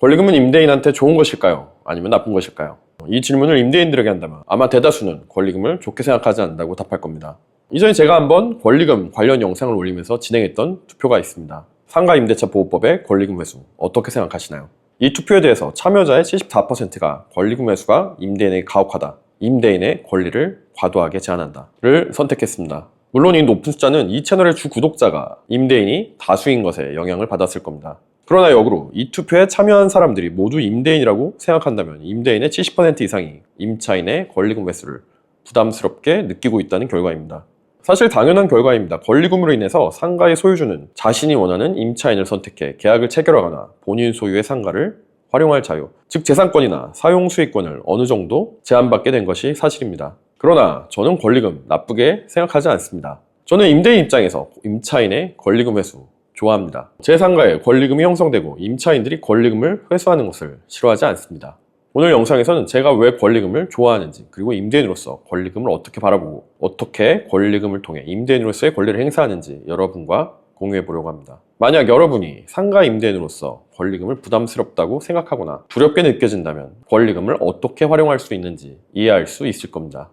권리금은 임대인한테 좋은 것일까요? 아니면 나쁜 것일까요? 이 질문을 임대인들에게 한다면 아마 대다수는 권리금을 좋게 생각하지 않는다고 답할 겁니다. 이전에 제가 한번 권리금 관련 영상을 올리면서 진행했던 투표가 있습니다. 상가임대차 보호법의 권리금 회수 어떻게 생각하시나요? 이 투표에 대해서 참여자의 74%가 권리금 회수가 임대인에게 가혹하다, 임대인의 권리를 과도하게 제한한다를 선택했습니다. 물론 이 높은 숫자는 이 채널의 주 구독자가 임대인이 다수인 것에 영향을 받았을 겁니다. 그러나 역으로 이 투표에 참여한 사람들이 모두 임대인이라고 생각한다면 임대인의 70% 이상이 임차인의 권리금 회수를 부담스럽게 느끼고 있다는 결과입니다. 사실 당연한 결과입니다. 권리금으로 인해서 상가의 소유주는 자신이 원하는 임차인을 선택해 계약을 체결하거나 본인 소유의 상가를 활용할 자유, 즉 재산권이나 사용 수익권을 어느 정도 제한받게 된 것이 사실입니다. 그러나 저는 권리금 나쁘게 생각하지 않습니다. 저는 임대인 입장에서 임차인의 권리금 회수 좋아합니다. 제 상가에 권리금이 형성되고 임차인들이 권리금을 회수하는 것을 싫어하지 않습니다. 오늘 영상에서는 제가 왜 권리금을 좋아하는지, 그리고 임대인으로서 권리금을 어떻게 바라보고 어떻게 권리금을 통해 임대인으로서의 권리를 행사하는지 여러분과 공유해 보려고 합니다. 만약 여러분이 상가 임대인으로서 권리금을 부담스럽다고 생각하거나 두렵게 느껴진다면 권리금을 어떻게 활용할 수 있는지 이해할 수 있을 겁니다.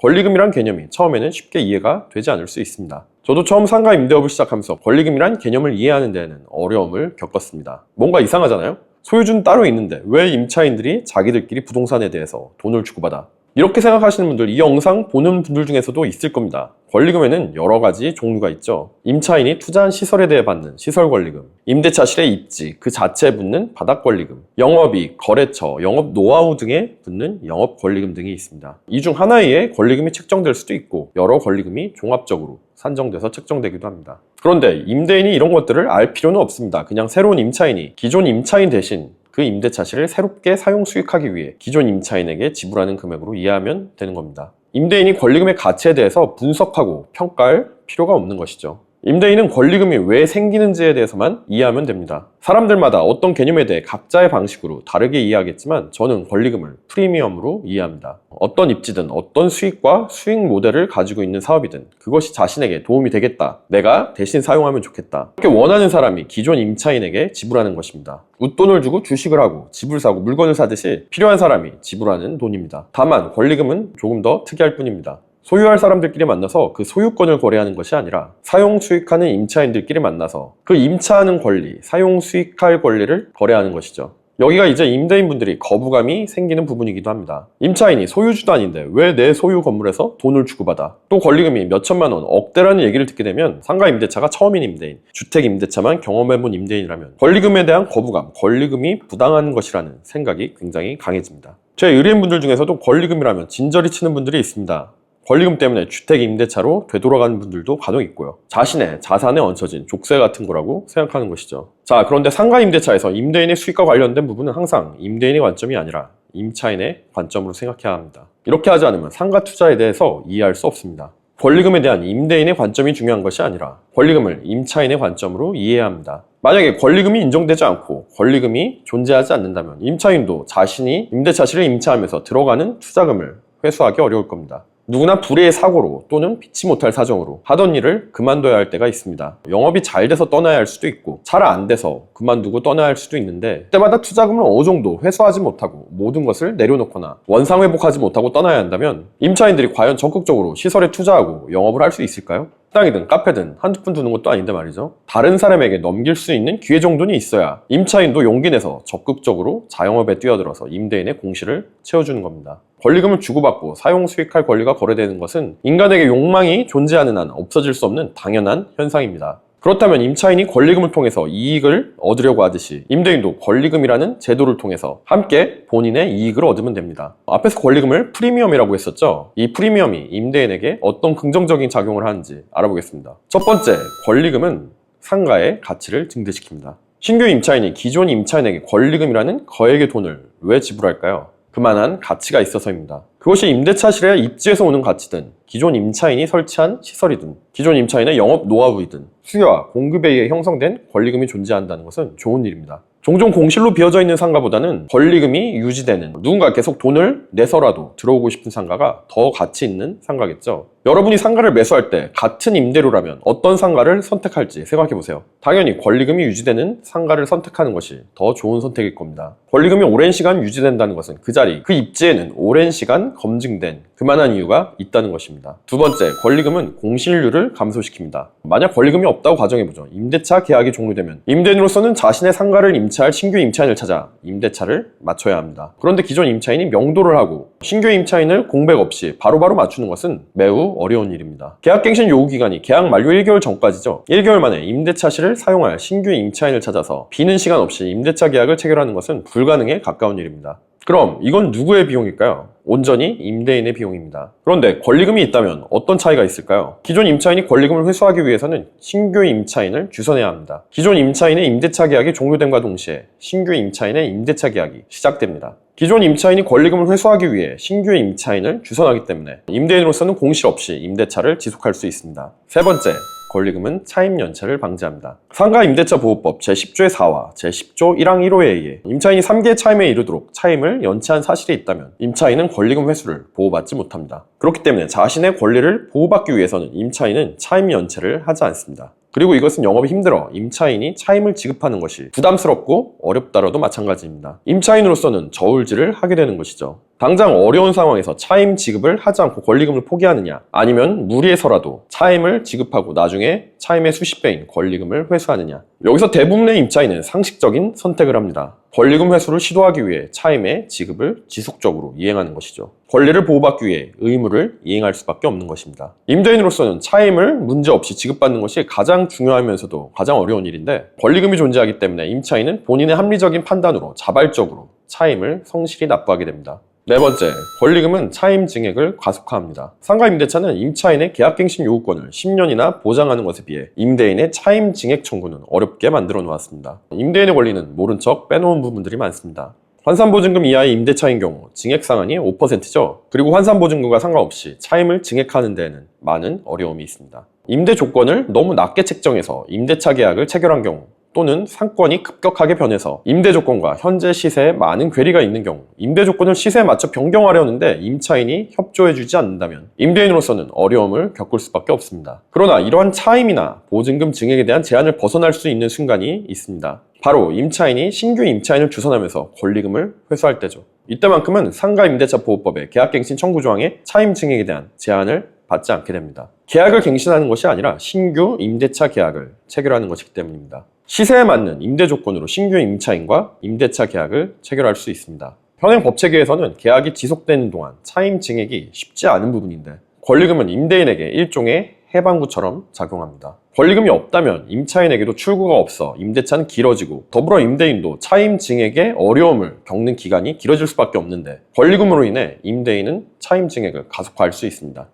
권리금이란 개념이 처음에는 쉽게 이해가 되지 않을 수 있습니다. 저도 처음 상가 임대업을 시작하면서 권리금이란 개념을 이해하는 데에는 어려움을 겪었습니다. 뭔가 이상하잖아요? 소유주는 따로 있는데 왜 임차인들이 자기들끼리 부동산에 대해서 돈을 주고받아? 이렇게 생각하시는 분들, 이 영상 보는 분들 중에서도 있을 겁니다. 권리금에는 여러 가지 종류가 있죠. 임차인이 투자한 시설에 대해 받는 시설권리금, 임대차실의 입지 그 자체에 붙는 바닥권리금, 영업이익, 거래처, 영업 노하우 등에 붙는 영업권리금 등이 있습니다. 이 중 하나의 권리금이 책정될 수도 있고 여러 권리금이 종합적으로 산정돼서 책정되기도 합니다. 그런데 임대인이 이런 것들을 알 필요는 없습니다. 그냥 새로운 임차인이 기존 임차인 대신 그 임대차실을 새롭게 사용 수익하기 위해 기존 임차인에게 지불하는 금액으로 이해하면 되는 겁니다. 임대인이 권리금의 가치에 대해서 분석하고 평가할 필요가 없는 것이죠. 임대인은 권리금이 왜 생기는지에 대해서만 이해하면 됩니다. 사람들마다 어떤 개념에 대해 각자의 방식으로 다르게 이해하겠지만 저는 권리금을 프리미엄으로 이해합니다. 어떤 입지든 어떤 수익과 수익 모델을 가지고 있는 사업이든 그것이 자신에게 도움이 되겠다, 내가 대신 사용하면 좋겠다, 그렇게 원하는 사람이 기존 임차인에게 지불하는 것입니다. 웃돈을 주고 주식을 하고 집을 사고 물건을 사듯이 필요한 사람이 지불하는 돈입니다. 다만 권리금은 조금 더 특이할 뿐입니다. 소유할 사람들끼리 만나서 그 소유권을 거래하는 것이 아니라 사용 수익하는 임차인들끼리 만나서 그 임차하는 권리, 사용 수익할 권리를 거래하는 것이죠. 여기가 이제 임대인분들이 거부감이 생기는 부분이기도 합니다. 임차인이 소유주도 아닌데 왜 내 소유 건물에서 돈을 주고받아? 또 권리금이 몇 천만 원, 억대라는 얘기를 듣게 되면 상가 임대차가 처음인 임대인, 주택 임대차만 경험해본 임대인이라면 권리금에 대한 거부감, 권리금이 부당한 것이라는 생각이 굉장히 강해집니다. 제 의뢰인분들 중에서도 권리금이라면 진저리 치는 분들이 있습니다. 권리금 때문에 주택 임대차로 되돌아가는 분들도 간혹 있고요. 자신의 자산에 얹혀진 족쇄 같은 거라고 생각하는 것이죠. 자, 그런데 상가 임대차에서 임대인의 수익과 관련된 부분은 항상 임대인의 관점이 아니라 임차인의 관점으로 생각해야 합니다. 이렇게 하지 않으면 상가 투자에 대해서 이해할 수 없습니다. 권리금에 대한 임대인의 관점이 중요한 것이 아니라 권리금을 임차인의 관점으로 이해해야 합니다. 만약에 권리금이 인정되지 않고 권리금이 존재하지 않는다면 임차인도 자신이 임대차실을 임차하면서 들어가는 투자금을 회수하기 어려울 겁니다. 누구나 불의의 사고로 또는 피치 못할 사정으로 하던 일을 그만둬야 할 때가 있습니다. 영업이 잘 돼서 떠나야 할 수도 있고 잘 안 돼서 그만두고 떠나야 할 수도 있는데 그때마다 투자금을 어느 정도 회수하지 못하고 모든 것을 내려놓거나 원상회복하지 못하고 떠나야 한다면 임차인들이 과연 적극적으로 시설에 투자하고 영업을 할 수 있을까요? 식당이든 카페든 한두 푼 두는 것도 아닌데 말이죠. 다른 사람에게 넘길 수 있는 기회 정도는 있어야 임차인도 용기 내서 적극적으로 자영업에 뛰어들어서 임대인의 공실을 채워주는 겁니다. 권리금을 주고받고 사용 수익할 권리가 거래되는 것은 인간에게 욕망이 존재하는 한 없어질 수 없는 당연한 현상입니다. 그렇다면 임차인이 권리금을 통해서 이익을 얻으려고 하듯이 임대인도 권리금이라는 제도를 통해서 함께 본인의 이익을 얻으면 됩니다. 앞에서 권리금을 프리미엄이라고 했었죠. 이 프리미엄이 임대인에게 어떤 긍정적인 작용을 하는지 알아보겠습니다. 첫 번째, 권리금은 상가의 가치를 증대시킵니다. 신규 임차인이 기존 임차인에게 권리금이라는 거액의 돈을 왜 지불할까요? 그만한 가치가 있어서입니다. 그것이 임대차실의 입지에서 오는 가치든 기존 임차인이 설치한 시설이든 기존 임차인의 영업 노하우이든 수요와 공급에 의해 형성된 권리금이 존재한다는 것은 좋은 일입니다. 종종 공실로 비어져 있는 상가보다는 권리금이 유지되는, 누군가 계속 돈을 내서라도 들어오고 싶은 상가가 더 가치 있는 상가겠죠. 여러분이 상가를 매수할 때 같은 임대료라면 어떤 상가를 선택할지 생각해보세요. 당연히 권리금이 유지되는 상가를 선택하는 것이 더 좋은 선택일 겁니다. 권리금이 오랜 시간 유지된다는 것은 그 자리, 그 입지에는 오랜 시간 검증된 그만한 이유가 있다는 것입니다. 두 번째, 권리금은 공실률을 감소시킵니다. 만약 권리금이 없다고 가정해보죠. 임대차 계약이 종료되면 임대인으로서는 자신의 상가를 임차할 신규 임차인을 찾아 임대차를 맞춰야 합니다. 그런데 기존 임차인이 명도를 하고 신규 임차인을 공백 없이 바로바로 맞추는 것은 매우 어려운 일입니다. 계약갱신 요구기간이 계약 만료 1개월 전까지죠. 1개월 만에 임대차 시를 사용할 신규 임차인을 찾아서 비는 시간 없이 임대차 계약을 체결하는 것은 불가능에 가까운 일입니다. 그럼 이건 누구의 비용일까요? 온전히 임대인의 비용입니다. 그런데 권리금이 있다면 어떤 차이가 있을까요? 기존 임차인이 권리금을 회수하기 위해서는 신규 임차인을 주선해야 합니다. 기존 임차인의 임대차 계약이 종료됨과 동시에 신규 임차인의 임대차 계약이 시작됩니다. 기존 임차인이 권리금을 회수하기 위해 신규 임차인을 주선하기 때문에 임대인으로서는 공실 없이 임대차를 지속할 수 있습니다. 세 번째, 권리금은 차임 연체를 방지합니다. 상가 임대차 보호법 제10조의 4와 제10조 1항 1호에 의해 임차인이 3개 차임에 이르도록 차임을 연체한 사실이 있다면 임차인은 권리금 회수를 보호받지 못합니다. 그렇기 때문에 자신의 권리를 보호받기 위해서는 임차인은 차임 연체를 하지 않습니다. 그리고 이것은 영업이 힘들어 임차인이 차임을 지급하는 것이 부담스럽고 어렵다라도 마찬가지입니다. 임차인으로서는 저울질을 하게 되는 것이죠. 당장 어려운 상황에서 차임 지급을 하지 않고 권리금을 포기하느냐, 아니면 무리해서라도 차임을 지급하고 나중에 차임의 수십 배인 권리금을 회수하느냐. 여기서 대부분의 임차인은 상식적인 선택을 합니다. 권리금 회수를 시도하기 위해 차임의 지급을 지속적으로 이행하는 것이죠. 권리를 보호받기 위해 의무를 이행할 수밖에 없는 것입니다. 임대인으로서는 차임을 문제없이 지급받는 것이 가장 중요하면서도 가장 어려운 일인데, 권리금이 존재하기 때문에 임차인은 본인의 합리적인 판단으로 자발적으로 차임을 성실히 납부하게 됩니다. 네 번째, 권리금은 차임 증액을 가속화합니다. 상가 임대차는 임차인의 계약갱신 요구권을 10년이나 보장하는 것에 비해 임대인의 차임 증액 청구는 어렵게 만들어 놓았습니다. 임대인의 권리는 모른 척 빼놓은 부분들이 많습니다. 환산보증금 이하의 임대차인 경우 증액 상한이 5%죠. 그리고 환산보증금과 상관없이 차임을 증액하는 데에는 많은 어려움이 있습니다. 임대 조건을 너무 낮게 책정해서 임대차 계약을 체결한 경우, 또는 상권이 급격하게 변해서 임대 조건과 현재 시세에 많은 괴리가 있는 경우, 임대 조건을 시세에 맞춰 변경하려는데 임차인이 협조해주지 않는다면 임대인으로서는 어려움을 겪을 수밖에 없습니다. 그러나 이러한 차임이나 보증금 증액에 대한 제한을 벗어날 수 있는 순간이 있습니다. 바로 임차인이 신규 임차인을 주선하면서 권리금을 회수할 때죠. 이때만큼은 상가 임대차 보호법의 계약갱신 청구 조항의 차임 증액에 대한 제한을 받지 않게 됩니다. 계약을 갱신하는 것이 아니라 신규 임대차 계약을 체결하는 것이기 때문입니다. 시세에 맞는 임대 조건으로 신규 임차인과 임대차 계약을 체결할 수 있습니다. 현행 법체계에서는 계약이 지속되는 동안 차임 증액이 쉽지 않은 부분인데, 권리금은 임대인에게 일종의 해방구처럼 작용합니다. 권리금이 없다면 임차인에게도 출구가 없어 임대차는 길어지고, 더불어 임대인도 차임 증액에 어려움을 겪는 기간이 길어질 수밖에 없는데, 권리금으로 인해 임대인은 차임 증액을 가속화할 수 있습니다.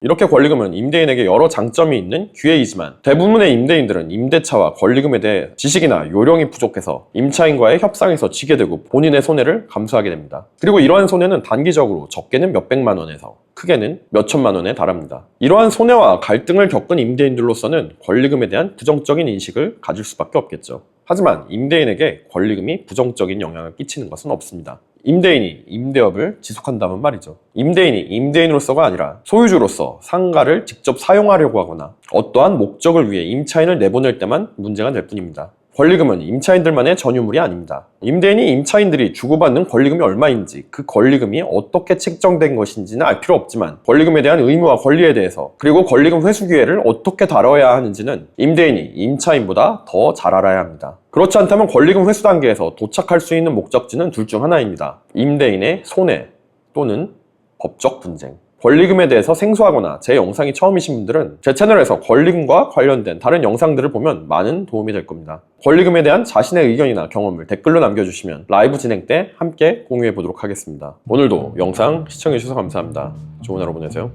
이렇게 권리금은 임대인에게 여러 장점이 있는 기회이지만, 대부분의 임대인들은 임대차와 권리금에 대해 지식이나 요령이 부족해서 임차인과의 협상에서 지게 되고 본인의 손해를 감수하게 됩니다. 그리고 이러한 손해는 단기적으로 적게는 몇백만 원에서 크게는 몇천만 원에 달합니다. 이러한 손해와 갈등을 겪은 임대인들로서는 권리금에 대한 부정적인 인식을 가질 수밖에 없겠죠. 하지만 임대인에게 권리금이 부정적인 영향을 끼치는 것은 없습니다. 임대인이 임대업을 지속한다면 말이죠. 임대인이 임대인으로서가 아니라 소유주로서 상가를 직접 사용하려고 하거나 어떠한 목적을 위해 임차인을 내보낼 때만 문제가 될 뿐입니다. 권리금은 임차인들만의 전유물이 아닙니다. 임대인이 임차인들이 주고받는 권리금이 얼마인지, 그 권리금이 어떻게 책정된 것인지는 알 필요 없지만, 권리금에 대한 의무와 권리에 대해서, 그리고 권리금 회수 기회를 어떻게 다뤄야 하는지는 임대인이 임차인보다 더 잘 알아야 합니다. 그렇지 않다면 권리금 회수 단계에서 도착할 수 있는 목적지는 둘 중 하나입니다. 임대인의 손해 또는 법적 분쟁. 권리금에 대해서 생소하거나 제 영상이 처음이신 분들은 제 채널에서 권리금과 관련된 다른 영상들을 보면 많은 도움이 될 겁니다. 권리금에 대한 자신의 의견이나 경험을 댓글로 남겨주시면 라이브 진행 때 함께 공유해 보도록 하겠습니다. 오늘도 영상 시청해 주셔서 감사합니다. 좋은 하루 보내세요.